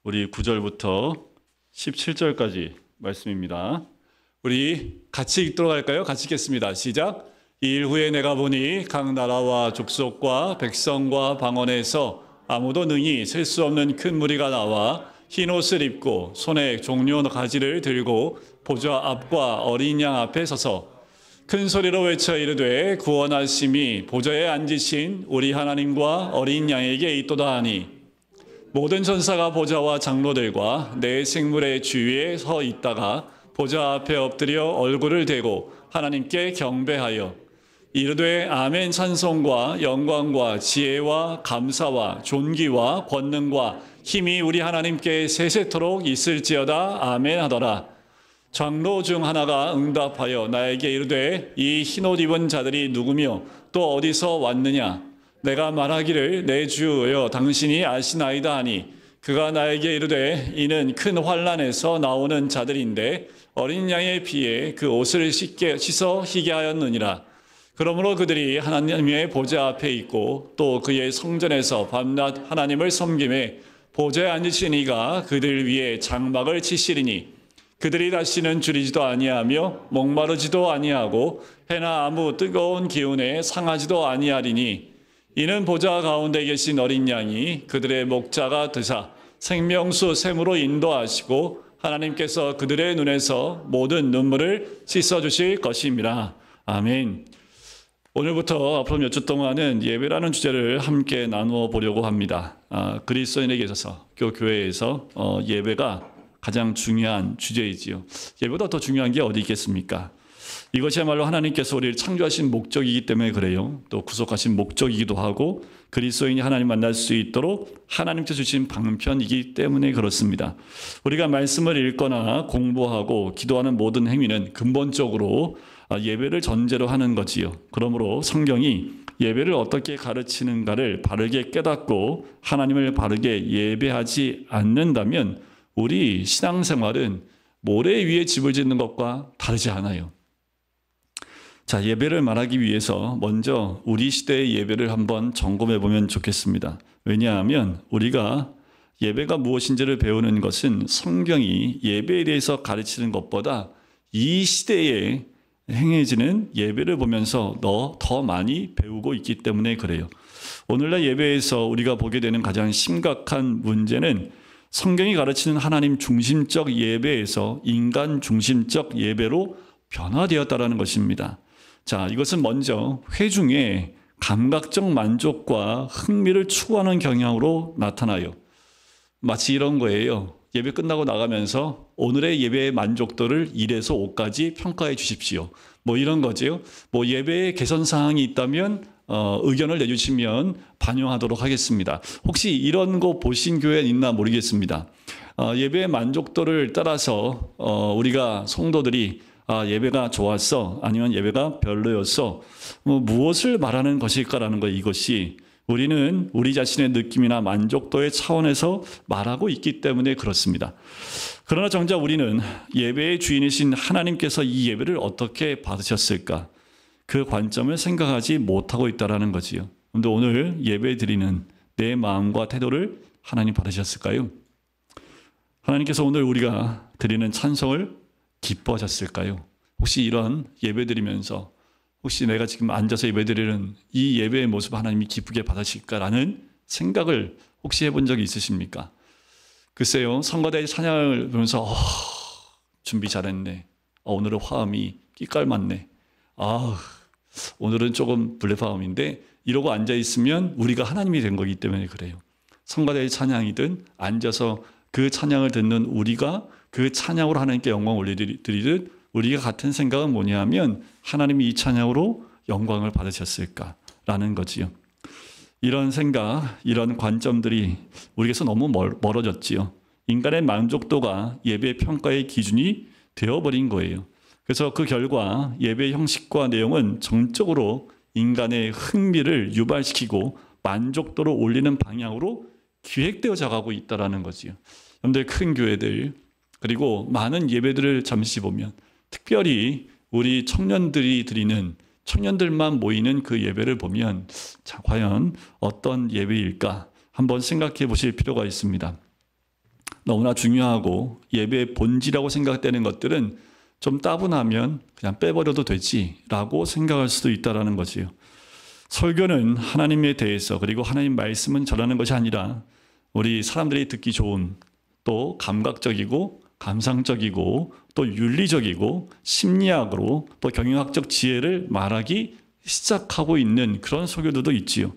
우리 9절부터 17절까지 말씀입니다. 우리 같이 읽도록 할까요? 같이 읽겠습니다. 시작. 이 일 후에 내가 보니 각 나라와 족속과 백성과 방언에서 아무도 능히 셀 수 없는 큰 무리가 나와 흰 옷을 입고 손에 종려 가지를 들고 보좌 앞과 어린 양 앞에 서서 큰 소리로 외쳐 이르되 구원하심이 보좌에 앉으신 우리 하나님과 어린 양에게 있도다 하니 모든 천사가 보좌와 장로들과 내 생물의 주위에 서 있다가 보좌 앞에 엎드려 얼굴을 대고 하나님께 경배하여 이르되 아멘. 찬송과 영광과 지혜와 감사와 존귀와 권능과 힘이 우리 하나님께 세세토록 있을지어다. 아멘 하더라. 장로 중 하나가 응답하여 나에게 이르되 이 흰옷 입은 자들이 누구며 또 어디서 왔느냐. 내가 말하기를 내 주여 당신이 아시나이다 하니 그가 나에게 이르되 이는 큰 환난에서 나오는 자들인데 어린 양의 피에 그 옷을 씻어 희게 하였느니라. 그러므로 그들이 하나님의 보좌 앞에 있고 또 그의 성전에서 밤낮 하나님을 섬김에 보좌에 앉으신 이가 그들 위에 장막을 치시리니 그들이 다시는 줄이지도 아니하며 목마르지도 아니하고 해나 아무 뜨거운 기운에 상하지도 아니하리니 이는 보좌 가운데 계신 어린 양이 그들의 목자가 되사 생명수 샘으로 인도하시고 하나님께서 그들의 눈에서 모든 눈물을 씻어주실 것입니다. 아멘. 오늘부터 앞으로 몇 주 동안은 예배라는 주제를 함께 나누어 보려고 합니다. 그리스도인에게 있어서 교회에서 예배가 가장 중요한 주제이지요. 예배보다 더 중요한 게 어디 있겠습니까? 이것이야말로 하나님께서 우리를 창조하신 목적이기 때문에 그래요. 또 구속하신 목적이기도 하고 그리스도인이 하나님 만날 수 있도록 하나님께서 주신 방편이기 때문에 그렇습니다. 우리가 말씀을 읽거나 공부하고 기도하는 모든 행위는 근본적으로 예배를 전제로 하는 거지요. 그러므로 성경이 예배를 어떻게 가르치는가를 바르게 깨닫고 하나님을 바르게 예배하지 않는다면 우리 신앙생활은 모래 위에 집을 짓는 것과 다르지 않아요. 자, 예배를 말하기 위해서 먼저 우리 시대의 예배를 한번 점검해 보면 좋겠습니다. 왜냐하면 우리가 예배가 무엇인지를 배우는 것은 성경이 예배에 대해서 가르치는 것보다 이 시대에 행해지는 예배를 보면서 더 많이 배우고 있기 때문에 그래요. 오늘날 예배에서 우리가 보게 되는 가장 심각한 문제는 성경이 가르치는 하나님 중심적 예배에서 인간 중심적 예배로 변화되었다는 것입니다. 자, 이것은 먼저 회중의 감각적 만족과 흥미를 추구하는 경향으로 나타나요. 마치 이런 거예요. 예배 끝나고 나가면서 오늘의 예배의 만족도를 1에서 5까지 평가해 주십시오. 뭐 이런 거죠. 뭐 예배에 개선 사항이 있다면 의견을 내주시면 반영하도록 하겠습니다. 혹시 이런 거 보신 교회 있나 모르겠습니다. 예배의 만족도를 따라서 우리가 성도들이 예배가 좋았어 아니면 예배가 별로였어 무엇을 말하는 것일까라는 거 이것이 우리는 우리 자신의 느낌이나 만족도의 차원에서 말하고 있기 때문에 그렇습니다. 그러나 정작 우리는 예배의 주인이신 하나님께서 이 예배를 어떻게 받으셨을까? 그 관점을 생각하지 못하고 있다는 거지요. 그런데 오늘 예배 드리는 내 마음과 태도를 하나님 받으셨을까요? 하나님께서 오늘 우리가 드리는 찬송을 기뻐하셨을까요? 혹시 이런 예배 드리면서 혹시 내가 지금 앉아서 예배 드리는 이 예배의 모습 하나님이 기쁘게 받으실까라는 생각을 혹시 해본 적이 있으십니까? 글쎄요, 성가대 찬양을 보면서 준비 잘했네. 오늘은 화음이 끼깔맞네. 오늘은 조금 블레파음인데 이러고 앉아있으면 우리가 하나님이 된 거기 때문에 그래요. 성가대의 찬양이든 앉아서 그 찬양을 듣는 우리가 그 찬양으로 하나님께 영광을 올려드리듯 우리가 같은 생각은 뭐냐 하면 하나님이 이 찬양으로 영광을 받으셨을까라는 거지요. 이런 생각, 이런 관점들이 우리에게서 너무 멀어졌지요. 인간의 만족도가 예배 평가의 기준이 되어버린 거예요. 그래서 그 결과 예배 형식과 내용은 정적으로 인간의 흥미를 유발시키고 만족도를 올리는 방향으로 기획되어져 가고 있다는 거지요. 여러분들 큰 교회들 그리고 많은 예배들을 잠시 보면 특별히 우리 청년들이 드리는 청년들만 모이는 그 예배를 보면 자, 과연 어떤 예배일까 한번 생각해 보실 필요가 있습니다. 너무나 중요하고 예배의 본질이라고 생각되는 것들은 좀 따분하면 그냥 빼버려도 되지라고 생각할 수도 있다라는 거지요. 설교는 하나님에 대해서 그리고 하나님 말씀은 전하는 것이 아니라 우리 사람들이 듣기 좋은 또 감각적이고 감상적이고 또 윤리적이고 심리학으로 또 경영학적 지혜를 말하기 시작하고 있는 그런 설교들도 있지요.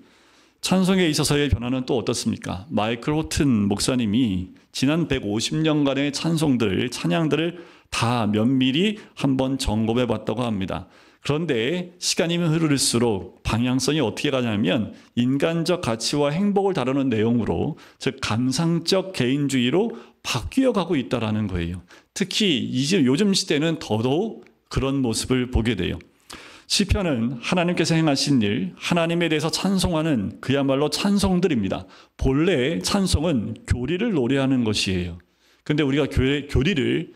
찬송에 있어서의 변화는 또 어떻습니까? 마이클 호튼 목사님이 지난 150년간의 찬송들, 찬양들을 다 면밀히 한번 점검해 봤다고 합니다. 그런데 시간이 흐를수록 방향성이 어떻게 가냐면 인간적 가치와 행복을 다루는 내용으로, 즉 감상적 개인주의로 바뀌어 가고 있다는 거예요. 특히 이제 요즘 시대는 더더욱 그런 모습을 보게 돼요. 시편은 하나님께서 행하신 일, 하나님에 대해서 찬송하는 그야말로 찬송들입니다. 본래 찬송은 교리를 노래하는 것이에요. 그런데 우리가 교리를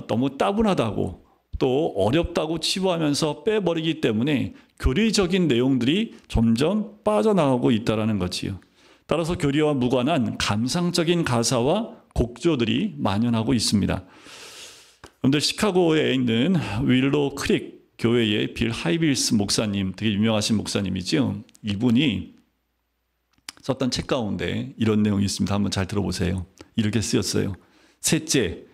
너무 따분하다고 또 어렵다고 치부하면서 빼버리기 때문에 교리적인 내용들이 점점 빠져나가고 있다는 거지요. 따라서 교리와 무관한 감상적인 가사와 곡조들이 만연하고 있습니다. 여러분들 시카고에 있는 윌로 크릭 교회의 빌 하이빌스 목사님, 되게 유명하신 목사님이죠. 이분이 썼던 책 가운데 이런 내용이 있습니다. 한번 잘 들어보세요. 이렇게 쓰였어요. 셋째,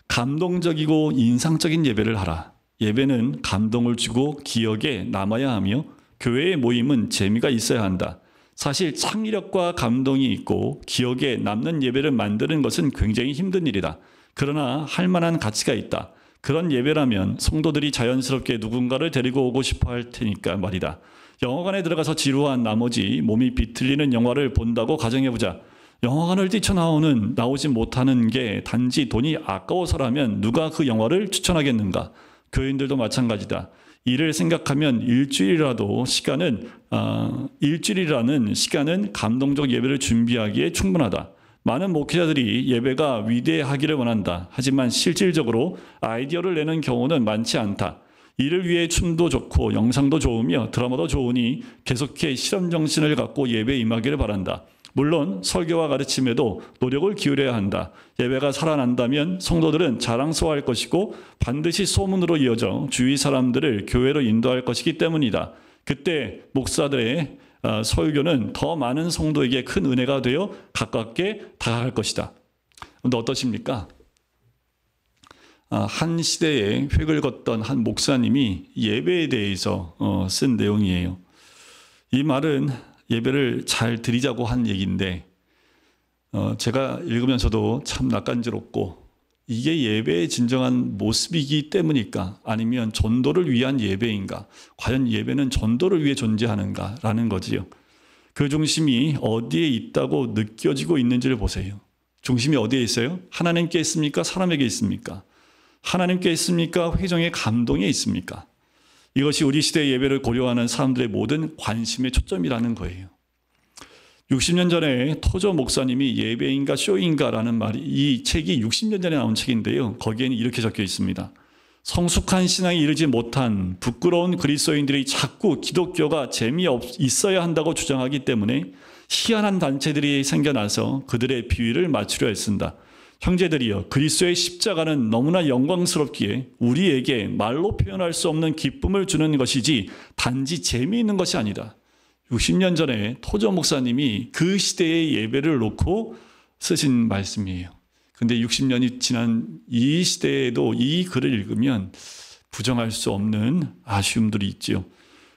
감동적이고 인상적인 예배를 하라. 예배는 감동을 주고 기억에 남아야 하며 교회의 모임은 재미가 있어야 한다. 사실 창의력과 감동이 있고 기억에 남는 예배를 만드는 것은 굉장히 힘든 일이다. 그러나 할 만한 가치가 있다. 그런 예배라면 성도들이 자연스럽게 누군가를 데리고 오고 싶어 할 테니까 말이다. 영화관에 들어가서 지루한 나머지 몸이 비틀리는 영화를 본다고 가정해보자. 영화관을 뛰쳐나오지 못하는 게 단지 돈이 아까워서라면 누가 그 영화를 추천하겠는가? 교인들도 마찬가지다. 이를 생각하면 일주일이라는 시간은 감동적 예배를 준비하기에 충분하다. 많은 목회자들이 예배가 위대하기를 원한다. 하지만 실질적으로 아이디어를 내는 경우는 많지 않다. 이를 위해 춤도 좋고 영상도 좋으며 드라마도 좋으니 계속해 실험 정신을 갖고 예배에 임하기를 바란다. 물론 설교와 가르침에도 노력을 기울여야 한다. 예배가 살아난다면 성도들은 자랑스러워할 것이고 반드시 소문으로 이어져 주위 사람들을 교회로 인도할 것이기 때문이다. 그때 목사들의 설교는 더 많은 성도에게 큰 은혜가 되어 가깝게 다가갈 것이다. 그런데 어떠십니까? 한 시대에 획을 걷던 한 목사님이 예배에 대해서 쓴 내용이에요. 이 말은 예배를 잘 드리자고 한 얘기인데 제가 읽으면서도 참 낯간지럽고, 이게 예배의 진정한 모습이기 때문일까? 아니면 전도를 위한 예배인가? 과연 예배는 전도를 위해 존재하는가라는 거지요. 그 중심이 어디에 있다고 느껴지고 있는지를 보세요. 중심이 어디에 있어요? 하나님께 있습니까? 사람에게 있습니까? 하나님께 있습니까? 회중의 감동에 있습니까? 이것이 우리 시대의 예배를 고려하는 사람들의 모든 관심의 초점이라는 거예요. 60년 전에 토저 목사님이 예배인가 쇼인가라는 말이, 이 책이 60년 전에 나온 책인데요. 거기에는 이렇게 적혀 있습니다. 성숙한 신앙에 이르지 못한 부끄러운 그리스도인들이 자꾸 기독교가 재미있어야 한다고 주장하기 때문에 희한한 단체들이 생겨나서 그들의 비위를 맞추려 애쓴다. 형제들이여, 그리스도의 십자가는 너무나 영광스럽기에 우리에게 말로 표현할 수 없는 기쁨을 주는 것이지 단지 재미있는 것이 아니다. 60년 전에 토저 목사님이 그 시대의 예배를 놓고 쓰신 말씀이에요. 근데 60년이 지난 이 시대에도 이 글을 읽으면 부정할 수 없는 아쉬움들이 있지요.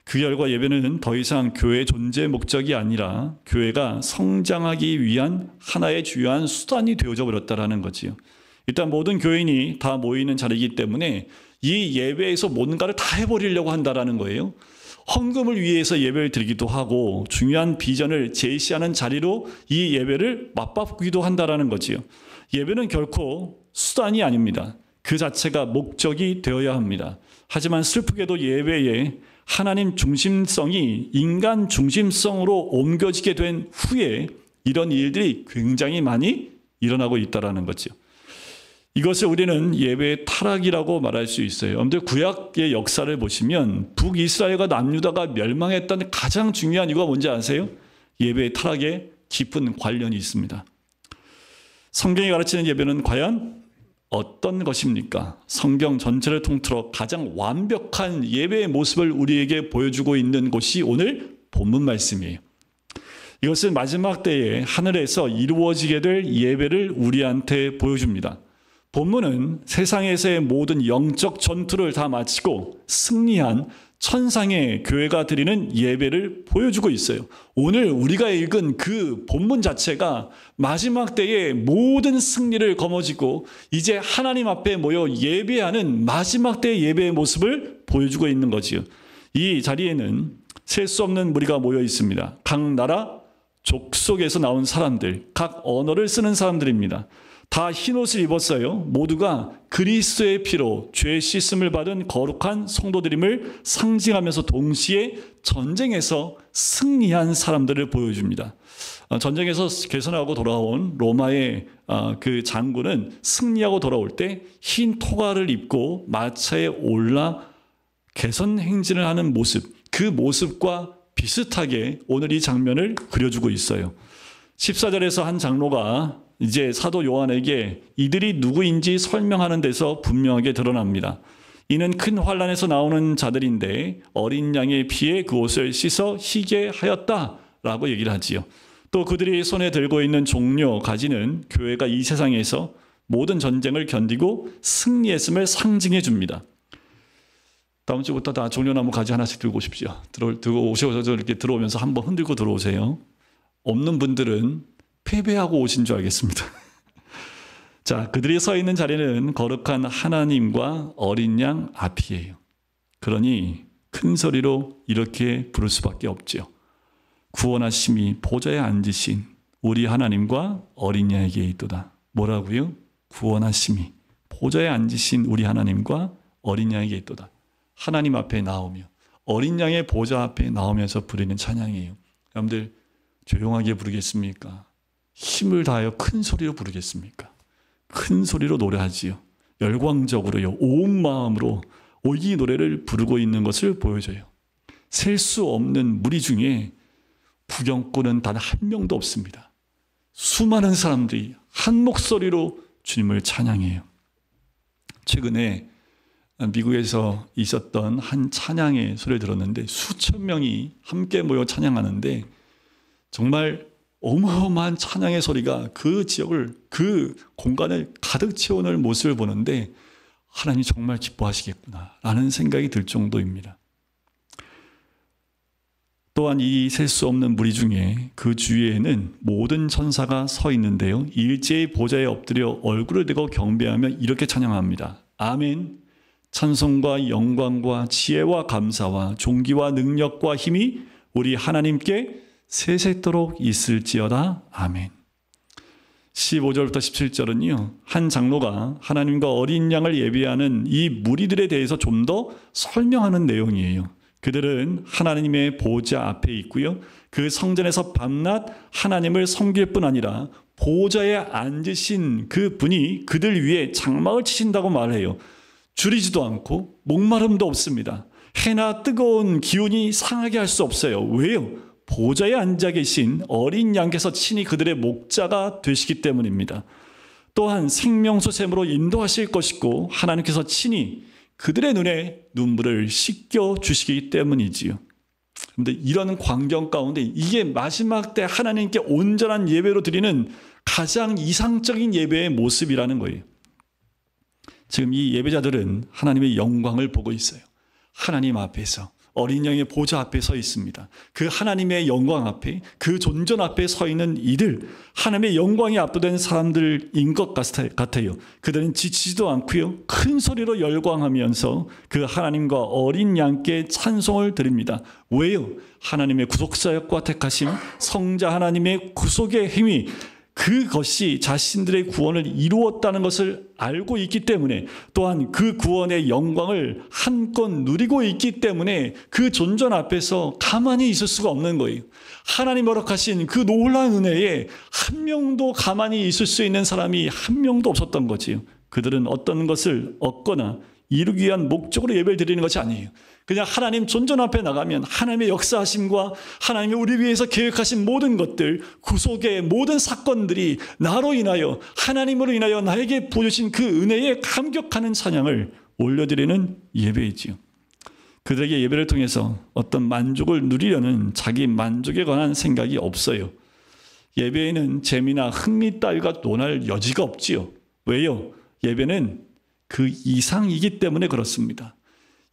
그 결과 예배는 더 이상 교회의 존재 목적이 아니라 교회가 성장하기 위한 하나의 주요한 수단이 되어져 버렸다는 거지요. 일단 모든 교인이 다 모이는 자리이기 때문에 이 예배에서 뭔가를 다 해버리려고 한다는 거예요. 헌금을 위해서 예배를 드리기도 하고 중요한 비전을 제시하는 자리로 이 예배를 맞바꾸기도 한다는 거지요. 예배는 결코 수단이 아닙니다. 그 자체가 목적이 되어야 합니다. 하지만 슬프게도 예배에 하나님 중심성이 인간 중심성으로 옮겨지게 된 후에 이런 일들이 굉장히 많이 일어나고 있다는 거죠. 이것을 우리는 예배의 타락이라고 말할 수 있어요. 여러분들 구약의 역사를 보시면 북이스라엘과 남유다가 멸망했던 가장 중요한 이유가 뭔지 아세요? 예배의 타락에 깊은 관련이 있습니다. 성경이 가르치는 예배는 과연 어떤 것입니까? 성경 전체를 통틀어 가장 완벽한 예배의 모습을 우리에게 보여주고 있는 곳이 오늘 본문 말씀이에요. 이것은 마지막 때에 하늘에서 이루어지게 될 예배를 우리한테 보여줍니다. 본문은 세상에서의 모든 영적 전투를 다 마치고 승리한 천상의 교회가 드리는 예배를 보여주고 있어요. 오늘 우리가 읽은 그 본문 자체가 마지막 때의 모든 승리를 거머쥐고 이제 하나님 앞에 모여 예배하는 마지막 때의 예배의 모습을 보여주고 있는 거지요. 이 자리에는 셀 수 없는 무리가 모여 있습니다. 각 나라 족속에서 나온 사람들, 각 언어를 쓰는 사람들입니다. 다 흰옷을 입었어요. 모두가 그리스도의 피로 죄 씻음을 받은 거룩한 성도들임을 상징하면서 동시에 전쟁에서 승리한 사람들을 보여줍니다. 전쟁에서 개선하고 돌아온 로마의 그 장군은 승리하고 돌아올 때 흰 토가를 입고 마차에 올라 개선 행진을 하는 모습, 그 모습과 비슷하게 오늘 이 장면을 그려주고 있어요. 14절에서 한 장로가 이제 사도 요한에게 이들이 누구인지 설명하는 데서 분명하게 드러납니다. 이는 큰 환난에서 나오는 자들인데 어린 양의 피에 그 옷을 씻어 희게 하였다라고 얘기를 하지요. 또 그들이 손에 들고 있는 종려 가지는 교회가 이 세상에서 모든 전쟁을 견디고 승리했음을 상징해 줍니다. 다음 주부터 다 종려나무 가지 하나씩 들고 오십시오. 들고 오셔서 이렇게 들어오면서 한번 흔들고 들어오세요. 없는 분들은 패배하고 오신 줄 알겠습니다. 자, 그들이 서 있는 자리는 거룩한 하나님과 어린 양 앞이에요. 그러니 큰 소리로 이렇게 부를 수밖에 없죠. 구원하심이 보좌에 앉으신 우리 하나님과 어린 양에게 있도다. 뭐라고요? 구원하심이 보좌에 앉으신 우리 하나님과 어린 양에게 있도다. 하나님 앞에 나오며 어린 양의 보좌 앞에 나오면서 부르는 찬양이에요. 여러분들 조용하게 부르겠습니까? 힘을 다하여 큰 소리로 부르겠습니까? 큰 소리로 노래하지요. 열광적으로요. 온 마음으로 이 노래를 부르고 있는 것을 보여줘요. 셀 수 없는 무리 중에 구경꾼은 단 한 명도 없습니다. 수많은 사람들이 한 목소리로 주님을 찬양해요. 최근에 미국에서 있었던 한 찬양의 소리를 들었는데 수천 명이 함께 모여 찬양하는데 정말 어마어마한 찬양의 소리가 그 지역을, 그 공간을 가득 채워놓을 모습을 보는데 하나님이 정말 기뻐하시겠구나 라는 생각이 들 정도입니다. 또한 이 셀 수 없는 무리 중에 그 주위에는 모든 천사가 서 있는데요. 일제의 보좌에 엎드려 얼굴을 대고 경배하며 이렇게 찬양합니다. 아멘. 찬송과 영광과 지혜와 감사와 존귀와 능력과 힘이 우리 하나님께 세세토록 있을지어다. 아멘. 15절부터 17절은요. 한 장로가 하나님과 어린 양을 예배하는 이 무리들에 대해서 좀 더 설명하는 내용이에요. 그들은 하나님의 보좌 앞에 있고요. 그 성전에서 밤낮 하나님을 섬길 뿐 아니라 보좌에 앉으신 그 분이 그들 위에 장막을 치신다고 말해요. 줄이지도 않고 목마름도 없습니다. 해나 뜨거운 기운이 상하게 할 수 없어요. 왜요? 보좌에 앉아 계신 어린 양께서 친히 그들의 목자가 되시기 때문입니다. 또한 생명수 샘으로 인도하실 것이고 하나님께서 친히 그들의 눈에 눈물을 씻겨 주시기 때문이지요. 그런데 이런 광경 가운데 이게 마지막 때 하나님께 온전한 예배로 드리는 가장 이상적인 예배의 모습이라는 거예요. 지금 이 예배자들은 하나님의 영광을 보고 있어요. 하나님 앞에서 어린 양의 보좌 앞에 서 있습니다. 그 하나님의 영광 앞에, 그 존전 앞에 서 있는 이들, 하나님의 영광에 압도된 사람들인 것 같아요. 그들은 지치지도 않고요. 큰 소리로 열광하면서 그 하나님과 어린 양께 찬송을 드립니다. 왜요? 하나님의 구속사역과 택하심, 성자 하나님의 구속의 힘이 그것이 자신들의 구원을 이루었다는 것을 알고 있기 때문에 또한 그 구원의 영광을 한껏 누리고 있기 때문에 그 존전 앞에서 가만히 있을 수가 없는 거예요. 하나님 허락하신 그 놀라운 은혜에 한 명도 가만히 있을 수 있는 사람이 한 명도 없었던 거지요. 그들은 어떤 것을 얻거나 이루기 위한 목적으로 예배를 드리는 것이 아니에요. 그냥 하나님 존전 앞에 나가면 하나님의 역사하심과 하나님이 우리 위해서 계획하신 모든 것들, 구속의 모든 사건들이 나로 인하여, 하나님으로 인하여 나에게 부어주신 그 은혜에 감격하는 찬양을 올려드리는 예배이지요. 그들에게 예배를 통해서 어떤 만족을 누리려는 자기 만족에 관한 생각이 없어요. 예배에는 재미나 흥미 따위가 논할 여지가 없지요. 왜요? 예배는 그 이상이기 때문에 그렇습니다.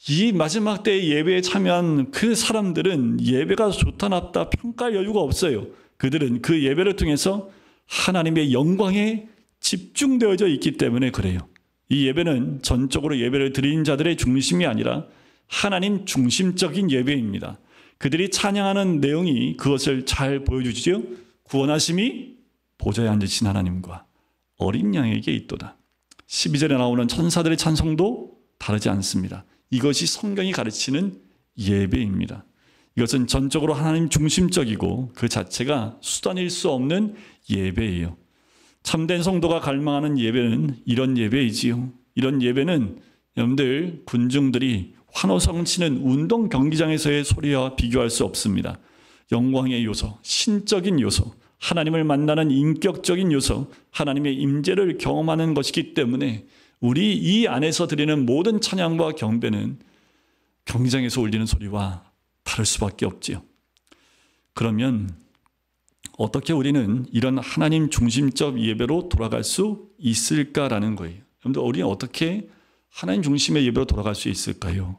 이 마지막 때의 예배에 참여한 그 사람들은 예배가 좋다 나쁘다 평가할 여유가 없어요. 그들은 그 예배를 통해서 하나님의 영광에 집중되어져 있기 때문에 그래요. 이 예배는 전적으로 예배를 드리는 자들의 중심이 아니라 하나님 중심적인 예배입니다. 그들이 찬양하는 내용이 그것을 잘 보여주지요. 구원하심이 보좌에 앉으신 하나님과 어린 양에게 있도다. 12절에 나오는 천사들의 찬송도 다르지 않습니다. 이것이 성경이 가르치는 예배입니다. 이것은 전적으로 하나님 중심적이고 그 자체가 수단일 수 없는 예배예요. 참된 성도가 갈망하는 예배는 이런 예배이지요. 이런 예배는 여러분들 군중들이 환호성 치는 운동 경기장에서의 소리와 비교할 수 없습니다. 영광의 요소, 신적인 요소, 하나님을 만나는 인격적인 요소, 하나님의 임재를 경험하는 것이기 때문에 우리 이 안에서 드리는 모든 찬양과 경배는 경기장에서 울리는 소리와 다를 수밖에 없지요. 그러면 어떻게 우리는 이런 하나님 중심적 예배로 돌아갈 수 있을까라는 거예요. 여러분들, 우리는 어떻게 하나님 중심의 예배로 돌아갈 수 있을까요?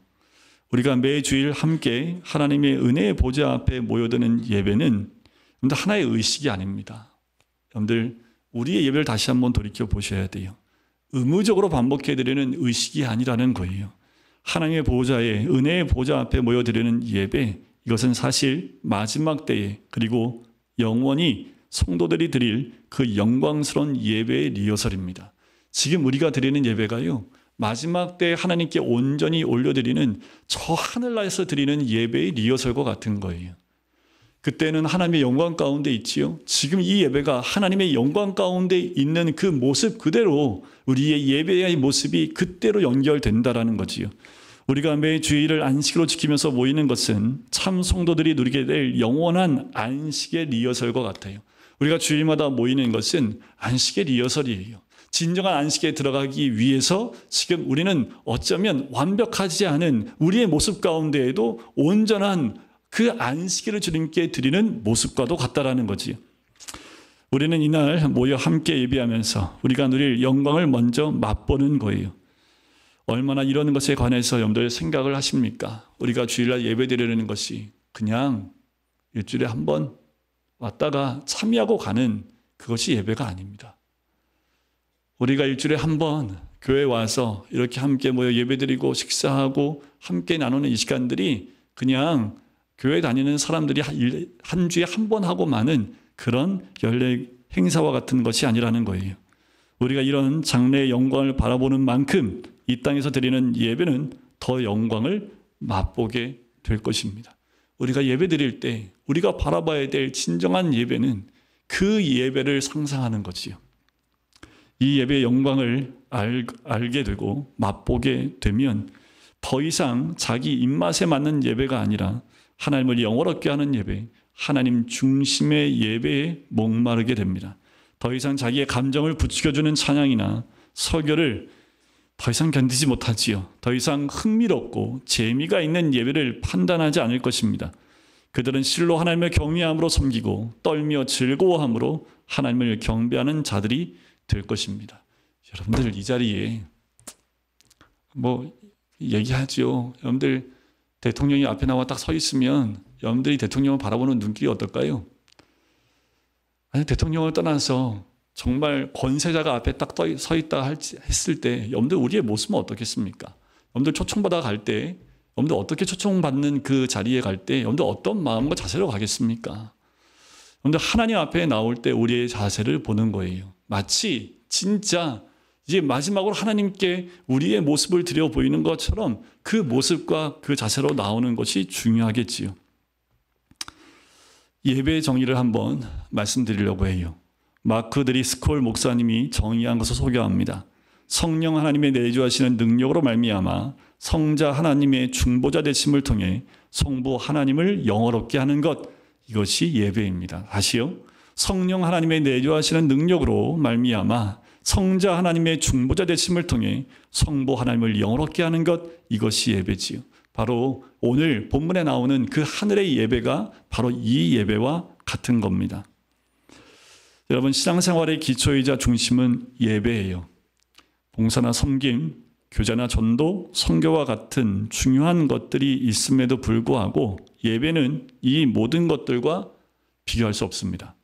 우리가 매주일 함께 하나님의 은혜의 보좌 앞에 모여드는 예배는 여러분들 하나의 의식이 아닙니다. 여러분들, 우리의 예배를 다시 한번 돌이켜 보셔야 돼요. 의무적으로 반복해드리는 의식이 아니라는 거예요. 하나님의 보좌에, 은혜의 보좌 앞에 모여드리는 예배, 이것은 사실 마지막 때에, 그리고 영원히 성도들이 드릴 그 영광스러운 예배의 리허설입니다. 지금 우리가 드리는 예배가요, 마지막 때 하나님께 온전히 올려드리는 저 하늘나라에서 드리는 예배의 리허설과 같은 거예요. 그때는 하나님의 영광 가운데 있지요. 지금 이 예배가 하나님의 영광 가운데 있는 그 모습 그대로 우리의 예배의 모습이 그때로 연결된다라는 거지요. 우리가 매 주일을 안식으로 지키면서 모이는 것은 참 성도들이 누리게 될 영원한 안식의 리허설과 같아요. 우리가 주일마다 모이는 것은 안식의 리허설이에요. 진정한 안식에 들어가기 위해서 지금 우리는 어쩌면 완벽하지 않은 우리의 모습 가운데에도 온전한 그 안식일을 주님께 드리는 모습과도 같다라는 거지. 우리는 이날 모여 함께 예배하면서 우리가 누릴 영광을 먼저 맛보는 거예요. 얼마나 이런 것에 관해서 여러분들 생각을 하십니까? 우리가 주일날 예배 드리는 것이 그냥 일주일에 한 번 왔다가 참여하고 가는 그것이 예배가 아닙니다. 우리가 일주일에 한 번 교회에 와서 이렇게 함께 모여 예배드리고 식사하고 함께 나누는 이 시간들이 그냥 교회 다니는 사람들이 한 주에 한 번 하고 마는 그런 연례 행사와 같은 것이 아니라는 거예요. 우리가 이런 장래의 영광을 바라보는 만큼 이 땅에서 드리는 예배는 더 영광을 맛보게 될 것입니다. 우리가 예배 드릴 때 우리가 바라봐야 될 진정한 예배는 그 예배를 상상하는 거지요. 이 예배의 영광을 알게 되고 맛보게 되면 더 이상 자기 입맛에 맞는 예배가 아니라 하나님을 영원롭게 하는 예배, 하나님 중심의 예배에 목마르게 됩니다. 더 이상 자기의 감정을 부추겨주는 찬양이나 설교를 더 이상 견디지 못하지요. 더 이상 흥미롭고 재미가 있는 예배를 판단하지 않을 것입니다. 그들은 실로 하나님을 경외함으로 섬기고 떨며 즐거워함으로 하나님을 경배하는 자들이 될 것입니다. 여러분들 이 자리에 얘기하죠. 여러분들 대통령이 앞에 나와 딱 서 있으면 여러분들이 대통령을 바라보는 눈길이 어떨까요? 아니, 대통령을 떠나서 정말 권세자가 앞에 딱 서 있다 했을 때 여러분들 우리의 모습은 어떻겠습니까? 여러분들 초청받아 갈 때, 여러분들 어떻게 초청받는 그 자리에 갈 때 여러분들 어떤 마음과 자세로 가겠습니까? 여러분들 하나님 앞에 나올 때 우리의 자세를 보는 거예요. 마치 진짜 이제 마지막으로 하나님께 우리의 모습을 드려 보이는 것처럼 그 모습과 그 자세로 나오는 것이 중요하겠지요. 예배의 정의를 한번 말씀드리려고 해요. 마크 드리스콜 목사님이 정의한 것을 소개합니다. 성령 하나님의 내주하시는 능력으로 말미암아 성자 하나님의 중보자 되심을 통해 성부 하나님을 영화롭게 하는 것, 이것이 예배입니다. 다시요. 성령 하나님의 내주하시는 능력으로 말미암아 성자 하나님의 중보자 되심을 통해 성부 하나님을 영화롭게 하는 것, 이것이 예배지요. 바로 오늘 본문에 나오는 그 하늘의 예배가 바로 이 예배와 같은 겁니다. 여러분, 신앙생활의 기초이자 중심은 예배예요. 봉사나 섬김, 교제나 전도, 선교와 같은 중요한 것들이 있음에도 불구하고 예배는 이 모든 것들과 비교할 수 없습니다.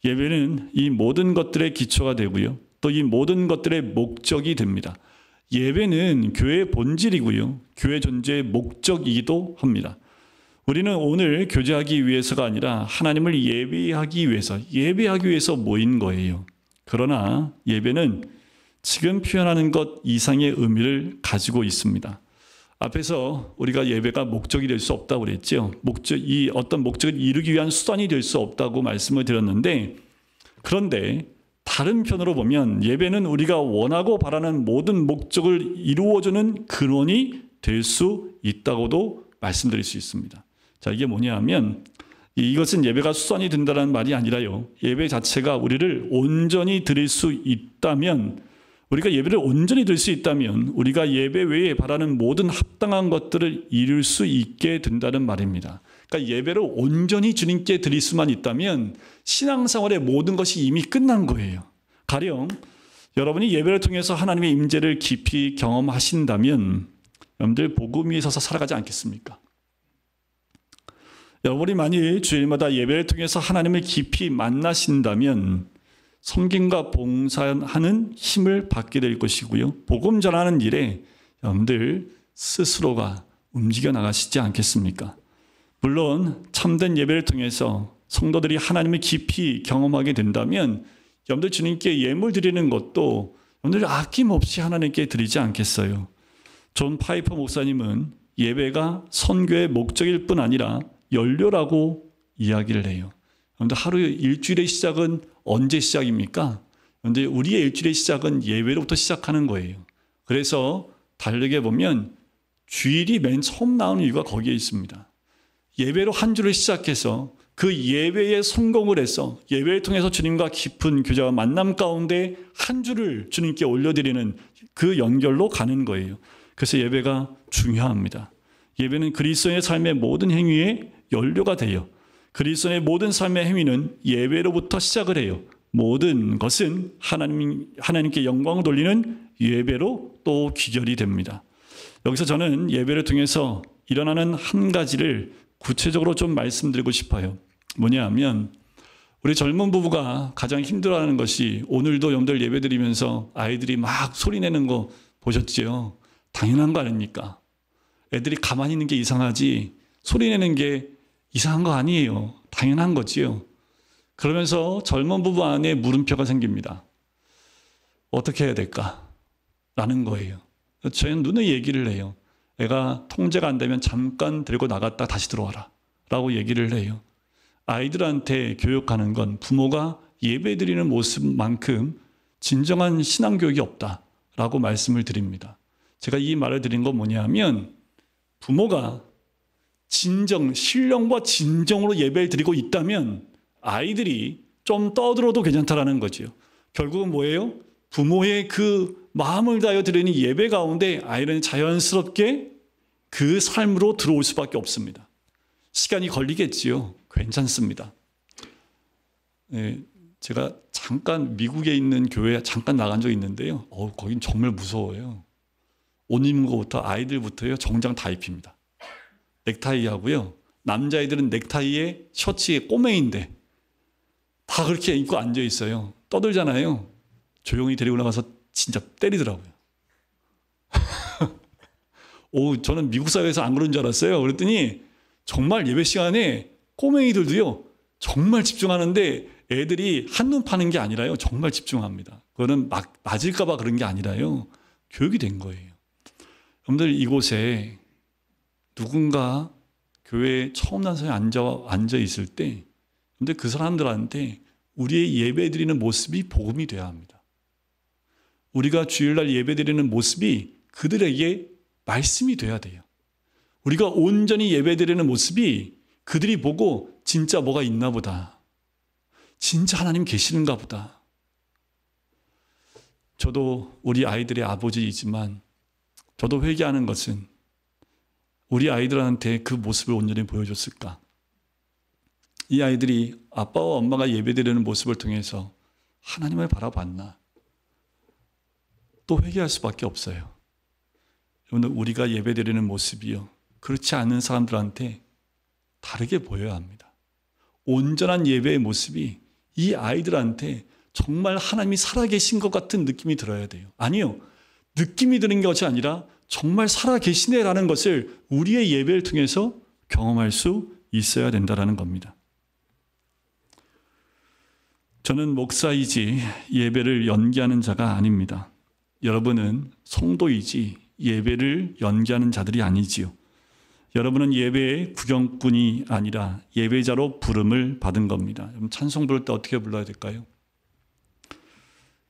예배는 이 모든 것들의 기초가 되고요. 또 이 모든 것들의 목적이 됩니다. 예배는 교회의 본질이고요. 교회 존재의 목적이기도 합니다. 우리는 오늘 교제하기 위해서가 아니라 하나님을 예배하기 위해서 모인 거예요. 그러나 예배는 지금 표현하는 것 이상의 의미를 가지고 있습니다. 앞에서 우리가 예배가 목적이 될 수 없다고 그랬죠. 이 어떤 목적을 이루기 위한 수단이 될 수 없다고 말씀을 드렸는데, 그런데 다른 편으로 보면 예배는 우리가 원하고 바라는 모든 목적을 이루어주는 근원이 될 수 있다고도 말씀드릴 수 있습니다. 자, 이게 뭐냐 하면 이것은 예배가 수단이 된다는 말이 아니라요. 예배 자체가 우리를 온전히 드릴 수 있다면, 우리가 예배를 온전히 드릴 수 있다면 우리가 예배 외에 바라는 모든 합당한 것들을 이룰 수 있게 된다는 말입니다. 그러니까 예배를 온전히 주님께 드릴 수만 있다면 신앙생활의 모든 것이 이미 끝난 거예요. 가령 여러분이 예배를 통해서 하나님의 임재를 깊이 경험하신다면 여러분들 복음 위에 서서 살아가지 않겠습니까? 여러분이 만일 주일마다 예배를 통해서 하나님을 깊이 만나신다면 섬김과 봉사하는 힘을 받게 될 것이고요. 복음 전하는 일에 여러분들 스스로가 움직여 나가시지 않겠습니까? 물론 참된 예배를 통해서 성도들이 하나님을 깊이 경험하게 된다면 여러분들 주님께 예물 드리는 것도 여러분들 아낌없이 하나님께 드리지 않겠어요? 존 파이퍼 목사님은 예배가 선교의 목적일 뿐 아니라 연료라고 이야기를 해요. 여러분들 하루 일주일의 시작은 언제 시작입니까? 그런데 우리의 일주일의 시작은 예배로부터 시작하는 거예요. 그래서 다르게 보면 주일이 맨 처음 나오는 이유가 거기에 있습니다. 예배로 한 주를 시작해서 그 예배에 성공을 해서 예배를 통해서 주님과 깊은 교제와 만남 가운데 한 주를 주님께 올려드리는 그 연결로 가는 거예요. 그래서 예배가 중요합니다. 예배는 그리스도의 삶의 모든 행위에 연료가 돼요. 그리스도의 모든 삶의 행위는 예배로부터 시작을 해요. 모든 것은 하나님께 영광을 돌리는 예배로 또 귀결이 됩니다. 여기서 저는 예배를 통해서 일어나는 한 가지를 구체적으로 좀 말씀드리고 싶어요. 뭐냐 하면 우리 젊은 부부가 가장 힘들어하는 것이, 오늘도 여러분들 예배드리면서 아이들이 막 소리내는 거 보셨죠? 당연한 거 아닙니까? 애들이 가만히 있는 게 이상하지 소리내는 게 이상한 거 아니에요. 당연한 거지요. 그러면서 젊은 부부 안에 물음표가 생깁니다. 어떻게 해야 될까? 라는 거예요. 저희는 눈에 얘기를 해요. 애가 통제가 안 되면 잠깐 데리고 나갔다 다시 들어와라 라고 얘기를 해요. 아이들한테 교육하는 건 부모가 예배드리는 모습만큼 진정한 신앙교육이 없다라고 말씀을 드립니다. 제가 이 말을 드린 건 뭐냐 하면 부모가 신령과 진정으로 예배를 드리고 있다면 아이들이 좀 떠들어도 괜찮다라는 거죠. 결국은 뭐예요? 부모의 그 마음을 다하여 드리는 예배 가운데 아이는 자연스럽게 그 삶으로 들어올 수밖에 없습니다. 시간이 걸리겠지요. 괜찮습니다. 네, 제가 잠깐 미국에 있는 교회에 잠깐 나간 적이 있는데요. 거긴 정말 무서워요. 옷 입는 것부터 아이들부터요. 정장 다 입힙니다. 넥타이 하고요. 남자애들은 넥타이에 셔츠에 꼬맹인데 다 그렇게 입고 앉아 있어요. 떠들잖아요. 조용히 데리고 나가서 진짜 때리더라고요. 저는 미국 사회에서 안 그런 줄 알았어요. 그랬더니 정말 예배 시간에 꼬맹이들도요. 정말 집중하는데 애들이 한눈 파는 게 아니라요. 정말 집중합니다. 그거는 맞을까 봐 그런 게 아니라요. 교육이 된 거예요. 여러분들 이곳에 누군가 교회에 처음 난 사람이 앉아 있을 때 근데 그 사람들한테 우리의 예배 드리는 모습이 복음이 돼야 합니다. 우리가 주일날 예배드리는 모습이 그들에게 말씀이 돼야 돼요. 우리가 온전히 예배드리는 모습이 그들이 보고 진짜 뭐가 있나 보다. 진짜 하나님 계시는가 보다. 저도 우리 아이들의 아버지이지만 저도 회개하는 것은 우리 아이들한테 그 모습을 온전히 보여줬을까? 이 아이들이 아빠와 엄마가 예배드리는 모습을 통해서 하나님을 바라봤나? 또 회개할 수밖에 없어요. 여러분, 우리가 예배드리는 모습이요, 그렇지 않은 사람들한테 다르게 보여야 합니다. 온전한 예배의 모습이 이 아이들한테 정말 하나님이 살아계신 것 같은 느낌이 들어야 돼요. 아니요, 느낌이 드는 것이 아니라 정말 살아계시네라는 것을 우리의 예배를 통해서 경험할 수 있어야 된다는 겁니다. 저는 목사이지 예배를 연기하는 자가 아닙니다. 여러분은 성도이지 예배를 연기하는 자들이 아니지요. 여러분은 예배의 구경꾼이 아니라 예배자로 부름을 받은 겁니다. 찬송 부를 때 어떻게 불러야 될까요?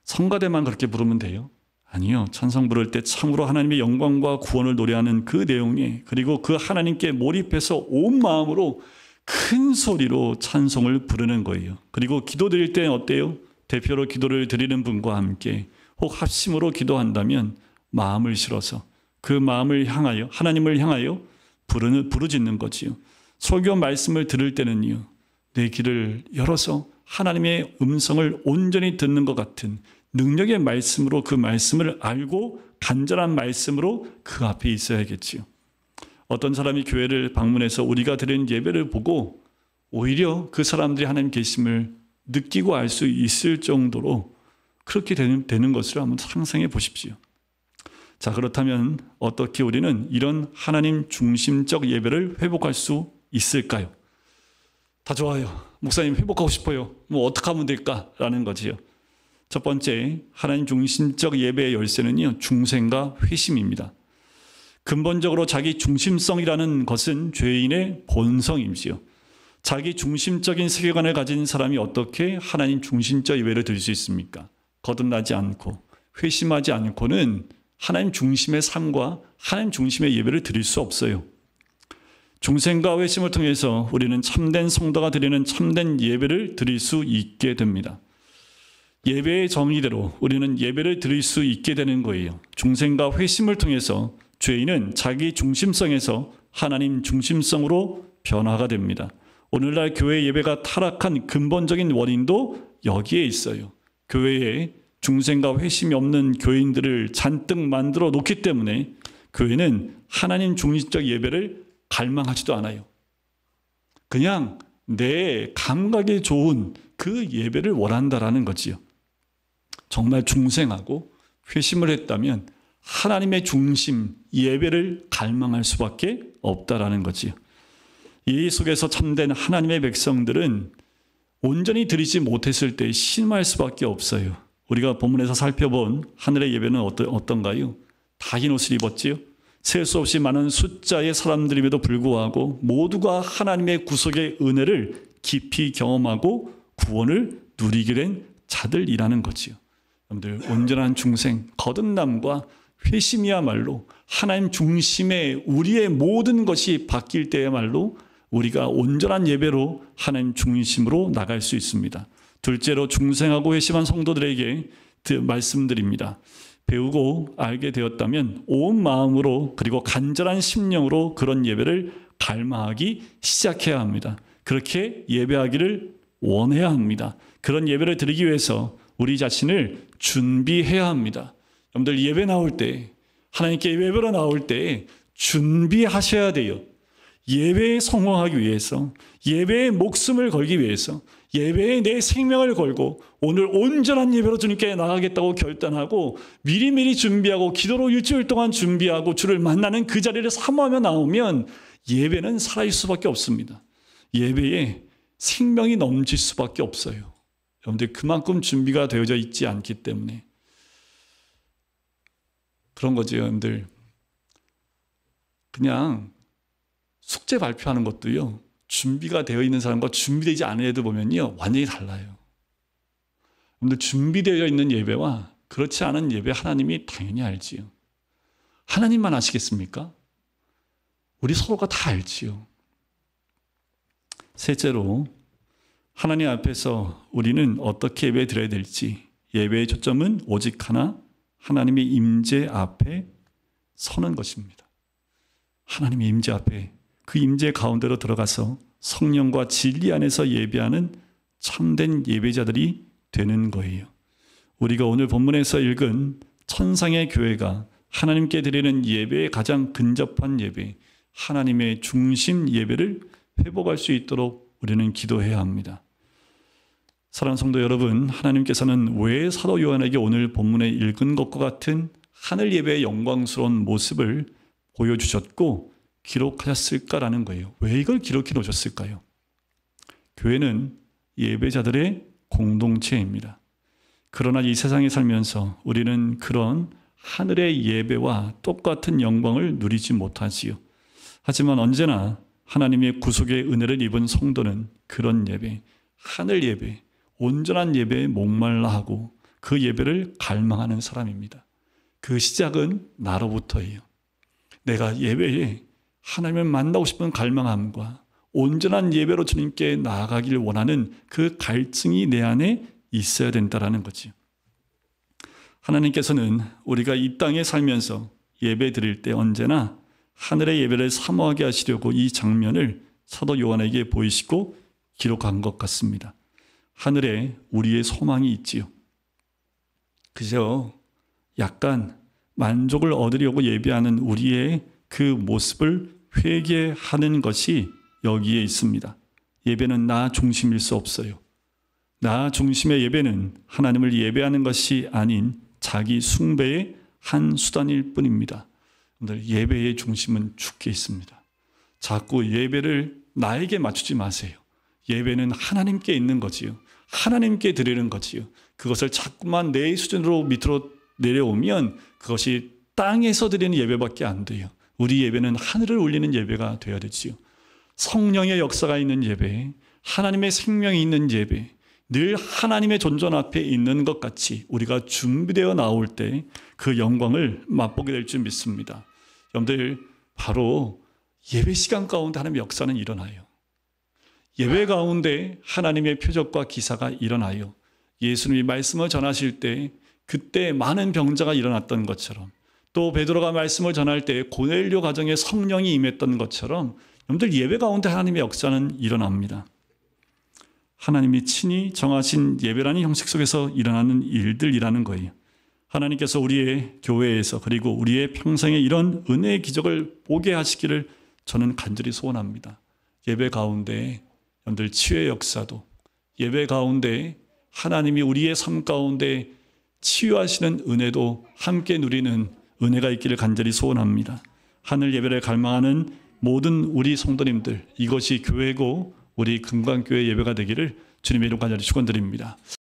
성가대만 그렇게 부르면 돼요? 아니요. 찬송 부를 때 참으로 하나님의 영광과 구원을 노래하는 그 내용에, 그리고 그 하나님께 몰입해서 온 마음으로 큰 소리로 찬송을 부르는 거예요. 그리고 기도 드릴 때 어때요? 대표로 기도를 드리는 분과 함께 혹 합심으로 기도한다면 마음을 실어서 그 마음을 향하여, 하나님을 향하여 부르짖는 거지요. 설교 말씀을 들을 때는요, 내 귀를 열어서 하나님의 음성을 온전히 듣는 것 같은 능력의 말씀으로 그 말씀을 알고 간절한 말씀으로 그 앞에 있어야겠지요. 어떤 사람이 교회를 방문해서 우리가 드리는 예배를 보고 오히려 그 사람들이 하나님 계심을 느끼고 알 수 있을 정도로 그렇게 되는 것을 한번 상상해 보십시오. 자, 그렇다면 어떻게 우리는 이런 하나님 중심적 예배를 회복할 수 있을까요? 다 좋아요. 목사님 회복하고 싶어요. 뭐 어떻게 하면 될까라는 거지요. 첫 번째, 하나님 중심적 예배의 열쇠는요, 중생과 회심입니다. 근본적으로 자기 중심성이라는 것은 죄인의 본성이지요. 자기 중심적인 세계관을 가진 사람이 어떻게 하나님 중심적 예배를 드릴 수 있습니까? 거듭나지 않고 회심하지 않고는 하나님 중심의 삶과 하나님 중심의 예배를 드릴 수 없어요. 중생과 회심을 통해서 우리는 참된 성도가 드리는 참된 예배를 드릴 수 있게 됩니다. 예배의 정의대로 우리는 예배를 드릴 수 있게 되는 거예요. 중생과 회심을 통해서 죄인은 자기 중심성에서 하나님 중심성으로 변화가 됩니다. 오늘날 교회 예배가 타락한 근본적인 원인도 여기에 있어요. 교회에 중생과 회심이 없는 교인들을 잔뜩 만들어 놓기 때문에 교회는 하나님 중심적 예배를 갈망하지도 않아요. 그냥 내 감각에 좋은 그 예배를 원한다라는 거지요. 정말 중생하고 회심을 했다면 하나님의 중심 예배를 갈망할 수밖에 없다라는 거지요. 이 속에서 참된 하나님의 백성들은 온전히 드리지 못했을 때 실망할 수밖에 없어요. 우리가 본문에서 살펴본 하늘의 예배는 어떤가요? 다 흰 옷을 입었지요. 셀 수 없이 많은 숫자의 사람들임에도 불구하고 모두가 하나님의 구속의 은혜를 깊이 경험하고 구원을 누리게 된 자들이라는 거지요. 여러분들, 온전한 중생, 거듭남과 회심이야말로 하나님 중심의 우리의 모든 것이 바뀔 때야말로 우리가 온전한 예배로 하나님 중심으로 나갈 수 있습니다. 둘째로 중생하고 회심한 성도들에게 말씀드립니다. 배우고 알게 되었다면 온 마음으로 그리고 간절한 심령으로 그런 예배를 갈망하기 시작해야 합니다. 그렇게 예배하기를 원해야 합니다. 그런 예배를 드리기 위해서 우리 자신을 준비해야 합니다. 여러분들, 예배 나올 때, 하나님께 예배로 나올 때 준비하셔야 돼요. 예배에 성공하기 위해서, 예배에 목숨을 걸기 위해서, 예배에 내 생명을 걸고 오늘 온전한 예배로 주님께 나가겠다고 결단하고 미리미리 준비하고 기도로 일주일 동안 준비하고 주를 만나는 그 자리를 사모하며 나오면 예배는 살아있을 수밖에 없습니다. 예배에 생명이 넘칠 수밖에 없어요. 여러분들, 그만큼 준비가 되어져 있지 않기 때문에 그런 거죠. 여러분들, 그냥 숙제 발표하는 것도요, 준비가 되어 있는 사람과 준비되지 않은 애들 보면요 완전히 달라요. 여러분들, 준비되어 있는 예배와 그렇지 않은 예배 하나님이 당연히 알지요. 하나님만 아시겠습니까? 우리 서로가 다 알지요. 셋째로 하나님 앞에서 우리는 어떻게 예배 드려야 될지, 예배의 초점은 오직 하나, 하나님의 임재 앞에 서는 것입니다. 하나님의 임재 앞에, 그 임재 가운데로 들어가서 성령과 진리 안에서 예배하는 참된 예배자들이 되는 거예요. 우리가 오늘 본문에서 읽은 천상의 교회가 하나님께 드리는 예배의 가장 근접한 예배, 하나님의 중심 예배를 회복할 수 있도록 우리는 기도해야 합니다. 사랑하는 성도 여러분, 하나님께서는 왜 사도 요한에게 오늘 본문에 읽은 것과 같은 하늘 예배의 영광스러운 모습을 보여주셨고 기록하셨을까라는 거예요. 왜 이걸 기록해 놓으셨을까요? 교회는 예배자들의 공동체입니다. 그러나 이 세상에 살면서 우리는 그런 하늘의 예배와 똑같은 영광을 누리지 못하지요. 하지만 언제나 하나님의 구속의 은혜를 입은 성도는 그런 예배, 하늘 예배, 온전한 예배에 목말라 하고 그 예배를 갈망하는 사람입니다. 그 시작은 나로부터예요. 내가 예배에 하나님을 만나고 싶은 갈망함과 온전한 예배로 주님께 나아가길 원하는 그 갈증이 내 안에 있어야 된다는 거죠. 하나님께서는 우리가 이 땅에 살면서 예배 드릴 때 언제나 하늘의 예배를 사모하게 하시려고 이 장면을 사도 요한에게 보이시고 기록한 것 같습니다. 하늘에 우리의 소망이 있지요. 그저 약간 만족을 얻으려고 예배하는 우리의 그 모습을 회개하는 것이 여기에 있습니다. 예배는 나 중심일 수 없어요. 나 중심의 예배는 하나님을 예배하는 것이 아닌 자기 숭배의 한 수단일 뿐입니다. 여러분들, 예배의 중심은 주께 있습니다. 자꾸 예배를 나에게 맞추지 마세요. 예배는 하나님께 있는 거지요. 하나님께 드리는 거지요. 그것을 자꾸만 내 수준으로 밑으로 내려오면 그것이 땅에서 드리는 예배밖에 안 돼요. 우리 예배는 하늘을 울리는 예배가 되어야 되지요. 성령의 역사가 있는 예배, 하나님의 생명이 있는 예배, 늘 하나님의 존전 앞에 있는 것 같이 우리가 준비되어 나올 때 그 영광을 맛보게 될 줄 믿습니다. 여러분들, 바로 예배 시간 가운데 하나님의 역사는 일어나요. 예배 가운데 하나님의 표적과 기사가 일어나요. 예수님이 말씀을 전하실 때 그때 많은 병자가 일어났던 것처럼, 또 베드로가 말씀을 전할 때 고넬료 가정에 성령이 임했던 것처럼 여러분들, 예배 가운데 하나님의 역사는 일어납니다. 하나님이 친히 정하신 예배라는 형식 속에서 일어나는 일들이라는 거예요. 하나님께서 우리의 교회에서 그리고 우리의 평생에 이런 은혜의 기적을 보게 하시기를 저는 간절히 소원합니다. 예배 가운데 여러분들 치유의 역사도, 예배 가운데 하나님이 우리의 삶 가운데 치유하시는 은혜도 함께 누리는 은혜가 있기를 간절히 소원합니다. 하늘 예배를 갈망하는 모든 우리 성도님들, 이것이 교회고 우리 금강교회 예배가 되기를 주님의 이름 간절히 축원드립니다.